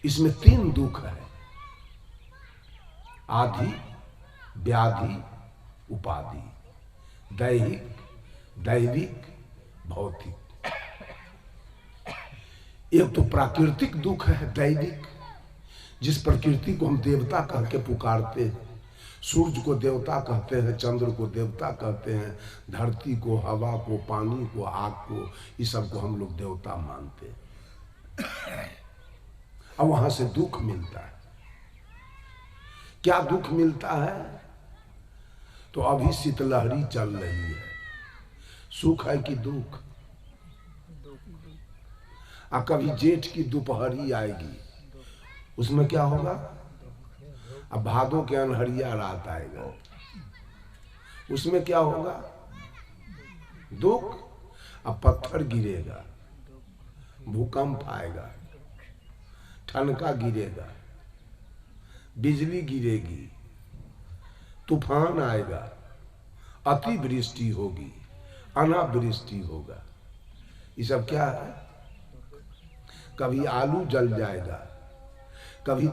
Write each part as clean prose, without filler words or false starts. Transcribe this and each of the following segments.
इसमें तीन दुख है, आदि, व्याधि, उपाधि, दैहिक, दैविक, भौतिक। एक तो प्राकृतिक दुख है दैविक, जिस प्रकृति को हम देवता कह के पुकारते हैं। सूर्य को देवता कहते हैं, चंद्र को देवता कहते हैं, धरती को, हवा को, पानी को, आग को, इस सब को हम लोग देवता मानते हैं। अब वहां से दुख मिलता है। क्या दुख मिलता है? तो अभी शीतलहरी चल रही है, सुख है कि दुख? कभी जेठ की दोपहरी आएगी, उसमें क्या होगा? अब भादों के अनहरिया रात आएगा, उसमें क्या होगा? दुख। अब पत्थर गिरेगा, भूकंप आएगा, ठनका गिरेगा, बिजली गिरेगी, तूफान आएगा, अतिवृष्टि होगी, अनावृष्टि होगा। ये सब क्या है? कभी आलू जल जाएगा, कभी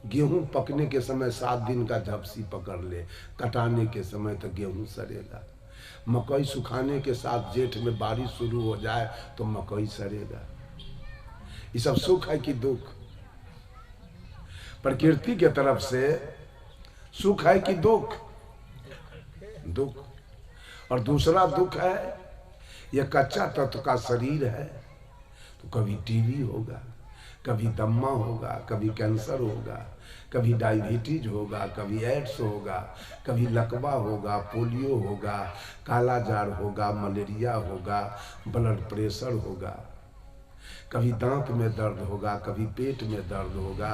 गेहूं पकने के समय 7 दिन का झपसी पकड़ ले, कटाने के समय तो गेहूं सड़ेगा। मकई सुखाने के साथ जेठ में बारिश शुरू हो जाए तो मकई सड़ेगा। ये सब सुख है कि दुख? प्रकृति के तरफ से सुख है कि दुख? दुख। और दूसरा दुख है, यह कच्चा तत्व का शरीर है, तो कभी टीबी होगा, कभी दम्मा होगा, कभी कैंसर होगा, कभी डायबिटीज होगा, कभी एड्स होगा, कभी लकवा होगा, पोलियो होगा, काला जार होगा, मलेरिया होगा, ब्लड प्रेशर होगा, कभी दांत में दर्द होगा, कभी पेट में दर्द होगा,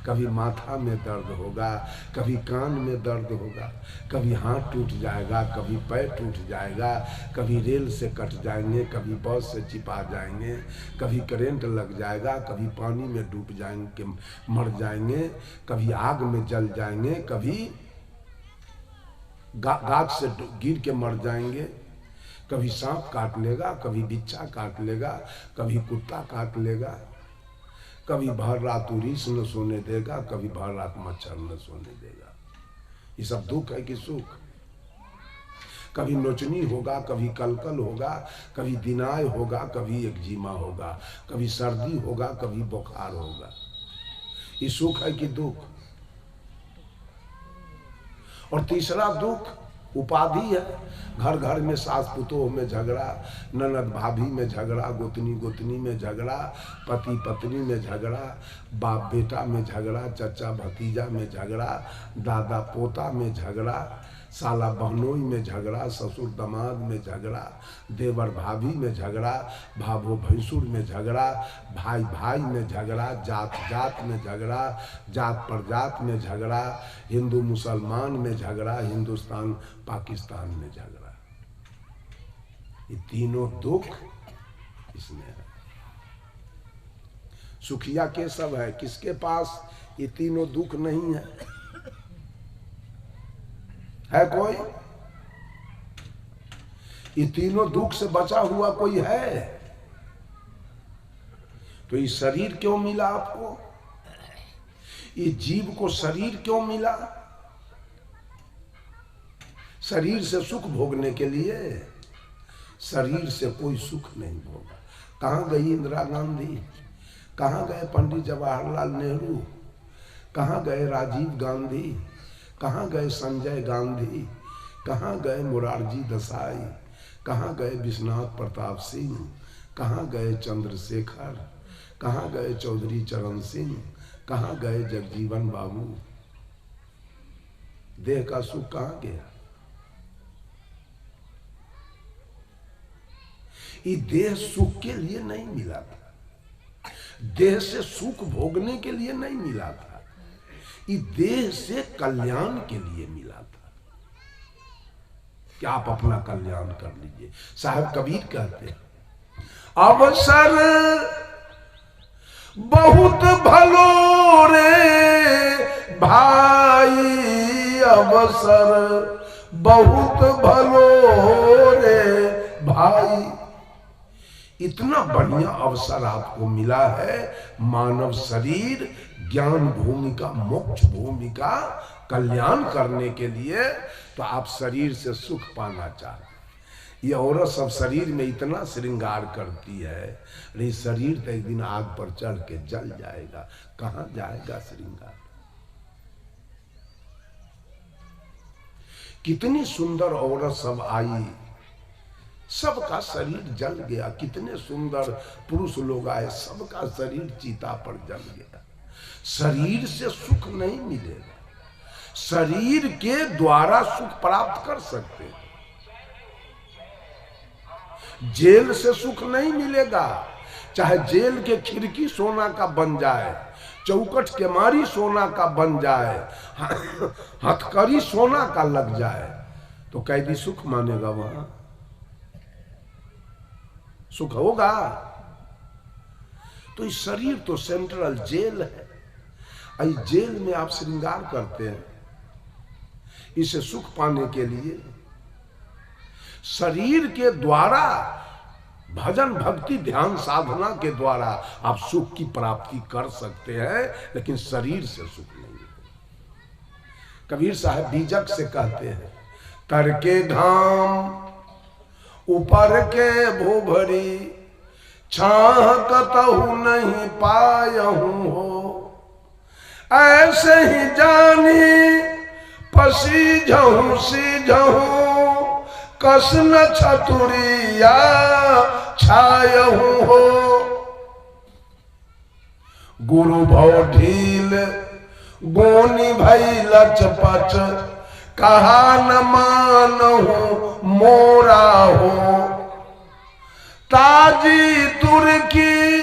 कभी माथा में दर्द होगा, कभी कान में दर्द होगा, कभी हाथ टूट जाएगा, कभी पैर टूट जाएगा, कभी रेल से कट जाएंगे, कभी बस से चिपा जाएंगे, कभी करंट लग जाएगा, कभी पानी में डूब जाएंगे, मर जाएंगे, कभी आग में जल जाएंगे, कभी गाछ से गिर के मर जाएंगे, कभी सांप काट लेगा, कभी बिच्छा काट लेगा, कभी कुत्ता काट लेगा, कभी भर रात उरीस न सोने देगा, कभी भर रात मच्छर न सोने देगा। ये सब दुख है कि सुख? कभी नोचनी होगा, कभी कलकल होगा, कभी दिनाय होगा, कभी एक्जिमा होगा, कभी सर्दी होगा, कभी बुखार होगा। ये सुख है कि दुख? और तीसरा दुख उपाधि है। घर घर में सास पुतोह में झगड़ा, ननद भाभी में झगड़ा, गोतनी गोतनी में झगड़ा, पति पत्नी में झगड़ा, बाप बेटा में झगड़ा, चचा भतीजा में झगड़ा, दादा पोता में झगड़ा, साला बहनोई में झगड़ा, ससुर दामाद में झगड़ा, देवर भाभी में झगड़ा, भाभो भैंसुर में झगड़ा, भाई भाई में झगड़ा, जात जात में झगड़ा, जात पर जात में झगड़ा, हिंदू मुसलमान में झगड़ा, हिंदुस्तान पाकिस्तान में झगड़ा। ये तीनों दुख इसमें है। सुखिया के सब है, किसके पास ये तीनों दुख नहीं है? है कोई? ये तीनों दुख से बचा हुआ कोई है? तो ये शरीर क्यों मिला आपको? ये जीव को शरीर क्यों मिला? शरीर से सुख भोगने के लिए? शरीर से कोई सुख नहीं भोगा। कहाँ गई इंदिरा गांधी? कहाँ गए पंडित जवाहरलाल नेहरू? कहाँ गए राजीव गांधी? कहाँ गए संजय गांधी? कहाँ गए मोरारजी देसाई? कहाँ गए विश्वनाथ प्रताप सिंह? कहाँ गए चंद्रशेखर? कहाँ गए चौधरी चरण सिंह? कहाँ गए जगजीवन बाबू? देह का सुख कहाँ गया? ये देह सुख के लिए नहीं मिला था, देह से सुख भोगने के लिए नहीं मिला था, ये देह से कल्याण के लिए मिला था कि आप अपना कल्याण कर लीजिए। साहब कबीर कहते हैं, अवसर बहुत भलो रे भाई, अवसर बहुत भलो रे भाई, इतना बढ़िया अवसर आपको मिला है, मानव शरीर ज्ञान भूमि का, मोक्ष भूमि का कल्याण करने के लिए, तो आप शरीर से सुख पाना चाहते। ये औरत सब शरीर में इतना श्रृंगार करती है, अरे शरीर तो एक दिन आग पर चढ़ के जल जाएगा, कहां जाएगा श्रृंगार। कितनी सुंदर औरत सब आई, सबका शरीर जल गया। कितने सुंदर पुरुष लोग आए, सबका शरीर चिता पर जल गया। शरीर से सुख नहीं मिलेगा, शरीर के द्वारा सुख प्राप्त कर सकते हैं। जेल से सुख नहीं मिलेगा, चाहे जेल के खिड़की सोना का बन जाए, चौकट के मारी सोना का बन जाए, हथकड़ी सोना का लग जाए, तो कैदी सुख मानेगा? वहां सुख होगा? तो इस शरीर तो सेंट्रल जेल है, इस जेल में आप श्रृंगार करते हैं। इसे सुख पाने के लिए शरीर के द्वारा, भजन भक्ति ध्यान साधना के द्वारा आप सुख की प्राप्ति कर सकते हैं, लेकिन शरीर से सुख नहीं। कबीर साहब बीजक से कहते हैं, तर के घाम ऊपर के भूभरी, छाह कतहु नहीं पायहूं हो, ऐसे ही जानी पसीझहूं सीझहूं, कसन छतुरिया छायहूं हो। गुरु भव ढील गोनी भई लचपच, कहा न मानहूं मोरा हो, ताजी तुर्की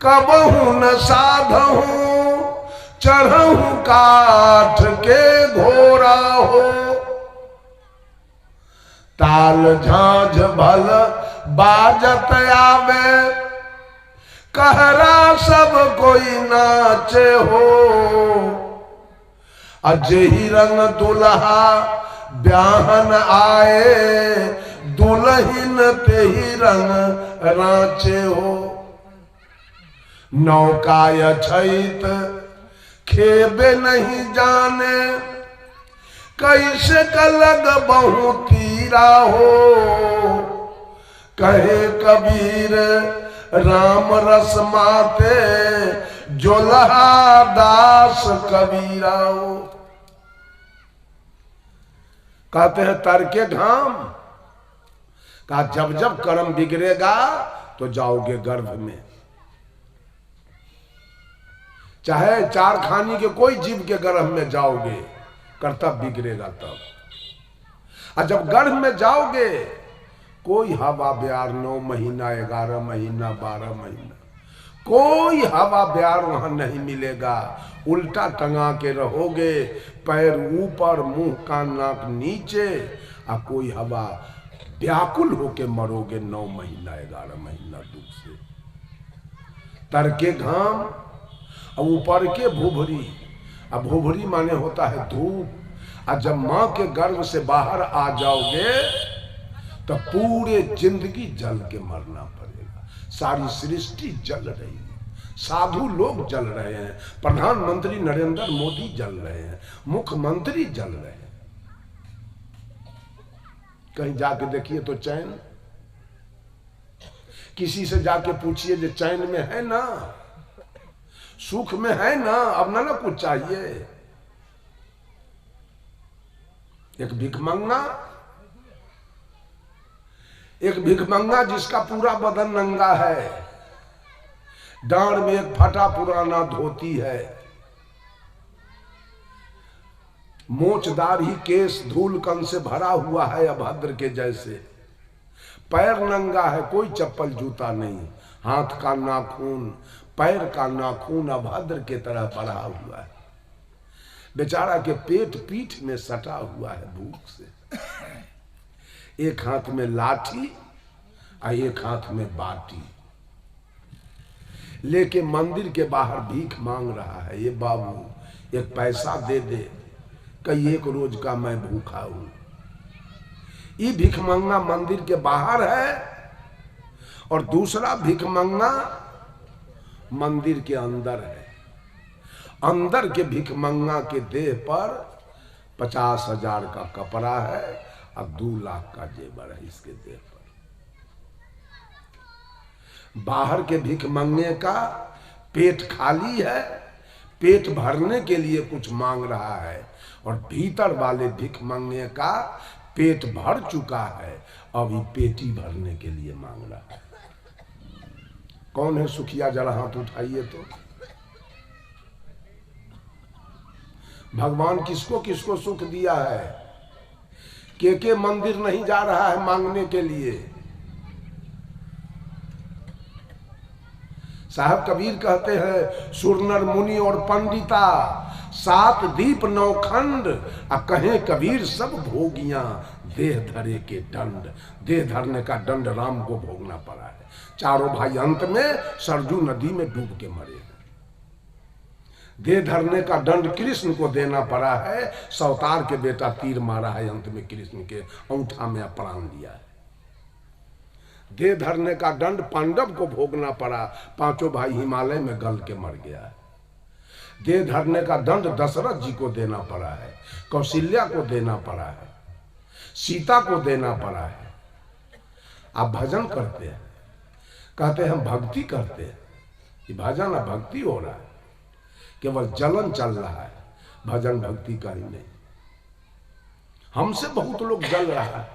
कबहू न साधहूं, चढ़हूं काठ के घोड़ा हो। ताल झांझ भल बाजत आवे, कहरा सब कोई नाचे हो, अजही रंग दुल्हा ब्याहन आए, दुल्हिन ते ही रंग रांचे हो। नौकाय छैत खेबे नहीं जाने, कैसे कलग बहु तीरा हो, कहे कबीर राम रस माते, जोलहा दास कबीरा हो। कहते हैं तर के घाम, कहा जब जब कर्म बिगड़ेगा तो जाओगे गर्भ में, चाहे चार खानी के कोई जीव के गर्भ में जाओगे, कर्तव्य बिगड़ेगा तब। और जब गर्भ में जाओगे, कोई हवा ब्यार 9 महीना 11 महीना 12 महीना कोई हवा ब्यार वहां नहीं मिलेगा। उल्टा टंगा के रहोगे, पैर ऊपर मुंह का नाक नीचे, और कोई हवा व्याकुल होके मरोगे 9 महीना 11 महीना दुख से। तर के घाम और ऊपर के भूभरी, अब भूभरी माने होता है धूप। और जब मां के गर्भ से बाहर आ जाओगे तो पूरे जिंदगी जल के मरना पड़ेगा। सारी सृष्टि जल रही है, साधु लोग जल रहे हैं, प्रधानमंत्री नरेंद्र मोदी जल रहे हैं, मुख्यमंत्री जल रहे हैं। कहीं जाके देखिए तो चैन, किसी से जाके पूछिए जो चैन में है ना, सुख में है ना, अब ना कुछ चाहिए। एक भिखमंगा जिसका पूरा बदन नंगा है, डांड में एक फटा पुराना धोती है, मोचदार ही केस धूल कण से भरा हुआ है अभद्र के जैसे, पैर नंगा है, कोई चप्पल जूता नहीं, हाथ का नाखून पैर का नाखून अभद्र के तरह बढ़ा हुआ है। बेचारा के पेट पीठ में सटा हुआ है भूख से। एक हाथ में लाठी और एक हाथ में बाटी लेके मंदिर के बाहर भीख मांग रहा है। ये बाबू एक पैसा दे दे, कई एक रोज का मैं भूखा हूं। ये भिखमंगा मंदिर के बाहर है और दूसरा भिखमंगा मंदिर के अंदर है। अंदर के भिखमंगा के देह पर 50,000 का कपड़ा है और 2 लाख का जेवर है इसके देह पर। बाहर के भिखमंगे का पेट खाली है, पेट भरने के लिए कुछ मांग रहा है, और भीतर वाले भिखमंगे का पेट भर चुका है, अभी पेटी भरने के लिए मांग रहा है। कौन है सुखिया? जरा हाथ उठाइए तो। भगवान किसको किसको सुख दिया है? के मंदिर नहीं जा रहा है मांगने के लिए। साहब कबीर कहते हैं, सुरनर मुनि और पंडिता 7 दीप 9 खंड, कहें कबीर सब भोगियां देह धरे के दंड। देह धरने का दंड राम को भोगना पड़ा है। चारों भाई अंत में सरजू नदी में डूब के मरे हैं। देह धरने का दंड कृष्ण को देना पड़ा है। सवतार के बेटा तीर मारा है, अंत में कृष्ण के अंगूठा में प्राण लिया है। देह धरने का दंड पांडव को भोगना पड़ा, 5 भाई हिमालय में गल के मर गया है। देह धरने का दंड दशरथ जी को देना पड़ा है, कौशल्या को देना पड़ा है, सीता को देना पड़ा है। आप भजन करते हैं, कहते हैं हम भक्ति करते हैं। ये भजन और भक्ति हो रहा है, केवल जलन चल रहा है, भजन भक्ति का ही नहीं। हमसे बहुत लोग जल रहा है,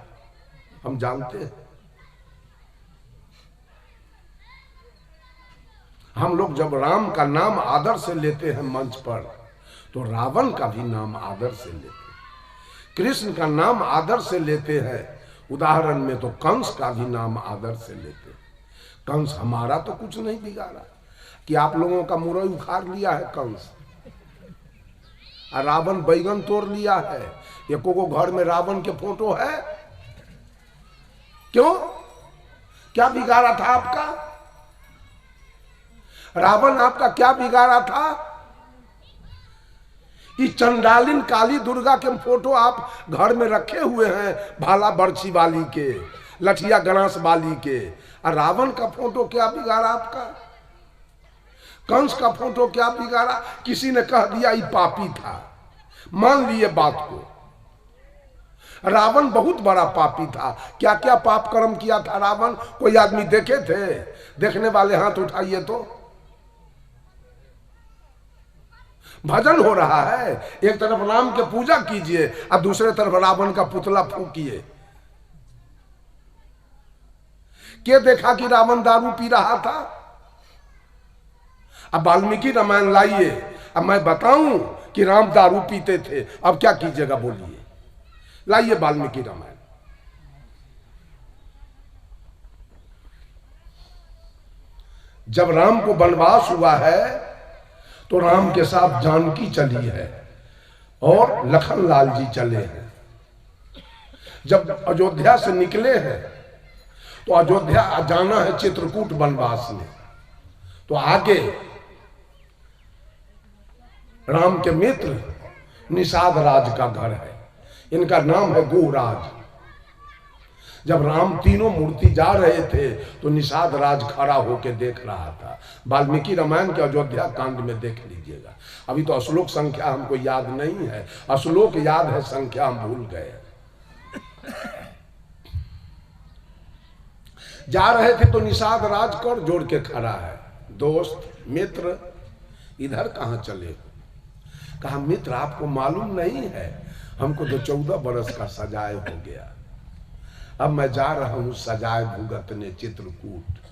हम जानते हैं। हम लोग जब राम का नाम आदर से लेते हैं मंच पर, तो रावण का भी नाम आदर से लेते हैं। कृष्ण का नाम आदर से लेते हैं, उदाहरण में तो कंस का भी नाम आदर से लेते हैं। कंस हमारा तो कुछ नहीं बिगाड़ा, कि आप लोगों का मुरई उखाड़ लिया है कंस, और रावण बैगन तोड़ लिया है। एको घर में रावण के फोटो है? क्यों? क्या बिगाड़ा था आपका? रावण आपका क्या बिगाड़ा था? इस चंडालिन काली दुर्गा के फोटो आप घर में रखे हुए हैं, भाला बरछी वाली के, लठिया गणास वाली के, और रावण का फोटो क्या बिगाड़ा आपका? कंस का फोटो क्या बिगाड़ा? किसी ने कह दिया ये पापी था, मान लिए बात को। रावण बहुत बड़ा पापी था। क्या क्या पाप कर्म किया था रावण? कोई आदमी देखे थे? देखने वाले हाथ उठाइए तो। भजन हो रहा है, एक तरफ राम के पूजा कीजिए और दूसरे तरफ रावण का पुतला फूकिए। क्या देखा कि रावण दारू पी रहा था? अब वाल्मीकि रामायण लाइए, अब मैं बताऊं कि राम दारू पीते थे, अब क्या कीजिएगा बोलिए? लाइए वाल्मीकि रामायण। जब राम को वनवास हुआ है तो राम के साथ जानकी चली है और लखनलाल जी चले हैं। जब अयोध्या से निकले हैं तो अयोध्या जाना है चित्रकूट वनवास में, तो आगे राम के मित्र निषाद राज का घर है, इनका नाम है गोहराज। जब राम तीनों मूर्ति जा रहे थे तो निषाद राज खड़ा होकर देख रहा था। वाल्मीकि रामायण के अयोध्या कांड में देख लीजिएगा। अभी तो श्लोक संख्या हमको याद नहीं है, श्लोक याद है, संख्या हम भूल गए। जा रहे थे तो निषाद राज कर जोड़ के खड़ा है, दोस्त मित्र इधर कहाँ चले हो? कहा मित्र आपको मालूम नहीं है, हमको तो 14 बरस का सजाए हो गया, अब मैं जा रहा हूं सजाए भुगतने चित्रकूट।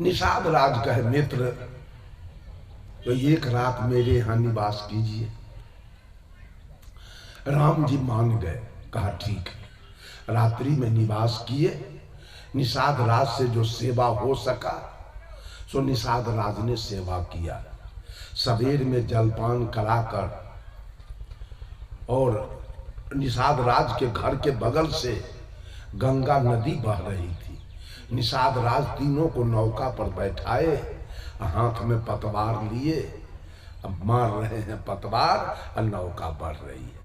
निषाद राज कहे मित्र तो एक रात मेरे यहां निवास कीजिए। राम जी मान गए, कहा ठीक है। रात्रि में निवास किए। निषाद राज से जो सेवा हो सका सो निषाद राज ने सेवा किया। सवेर में जलपान कराकर, और निषाद राज के घर के बगल से गंगा नदी बह रही थी, निषाद राज तीनों को नौका पर बैठाए, हाथ में पतवार लिए, अब मार रहे हैं पतवार और नौका बढ़ रही है।